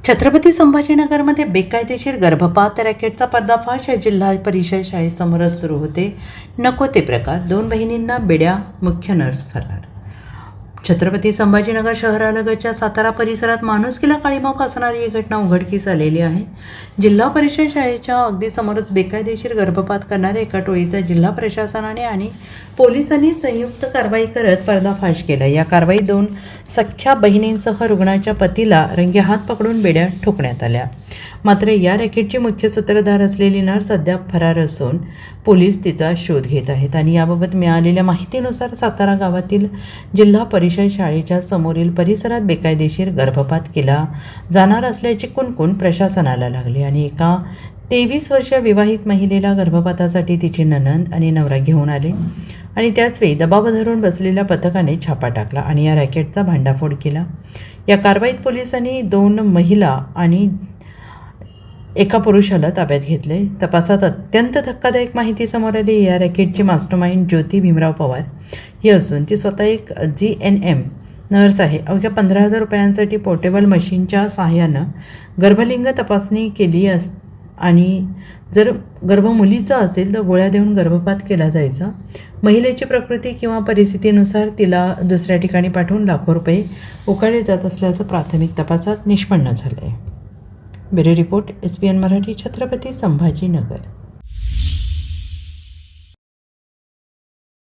छत्रपती संभाजीनगरमध्ये बेकायदेशीर गर्भपात रॅकेटचा पर्दाफाश या जिल्हा परिषद शाळेसमोरच सुरू होते. नको ते प्रकार, 2 बहिणींना बेड्या, मुख्य नर्स फरार. छत्रपती संभाजीनगर शहरालगतच्या सातारा परिसरात माणुसकीला काळीमा फासणारी ही घटना उघडकीस आलेली आहे. जिल्हा परिषद शाळेच्या अगदी समोरच बेकायदेशीर गर्भपात करणाऱ्या एका टोळीचा जिल्हा प्रशासनाने आणि पोलिसांनी संयुक्त कारवाई करत पर्दाफाश केला. या कारवाईत 2 सख्ख्या बहिणींसह रुग्णाच्या पतीला रंगेहात पकडून बेड्या ठोकण्यात आल्या. मात्र या रॅकेटची मुख्य सूत्रधार असलेली नर्स अद्याप फरार असून पोलीस तिचा शोध घेत आहेत. आणि याबाबत मिळालेल्या माहितीनुसार सातारा गावातील जिल्हा परिषद शाळेच्या समोरील परिसरात बेकायदेशीर गर्भपात केला जाणार असल्याची कुणकुण प्रशासनाला लागली आणि एका 23 वर्षीय विवाहित महिलेला गर्भपातासाठी तिची नणंद आणि नवरा घेऊन आले आणि त्याचवेळी दबाव धरून बसलेल्या पथकाने छापा टाकला आणि या रॅकेटचा भांडाफोड केला. या कारवाईत पोलिसांनी 2 महिला आणि एका पुरुषाला ताब्यात घेतले. तपासात अत्यंत धक्कादायक माहिती समोर आली. या रॅकेटची मास्टरमाइंड ज्योती भीमराव पवार ही असून ती स्वतः एक GNM नर्स आहे. अवघ्या 15,000 रुपयांसाठी पोर्टेबल मशीनच्या सहाय्यानं गर्भलिंग तपासणी केली आणि जर गर्भ मुलीचा असेल तर गोळ्या देऊन गर्भपात केला जायचा. महिलेची प्रकृती किंवा परिस्थितीनुसार तिला दुसऱ्या ठिकाणी पाठवून लाखो रुपये उकळले जात असल्याचं प्राथमिक तपासात निष्पन्न झालं आहे. Bureau report SBN Marathi, Chhatrapati Sambhajinagar.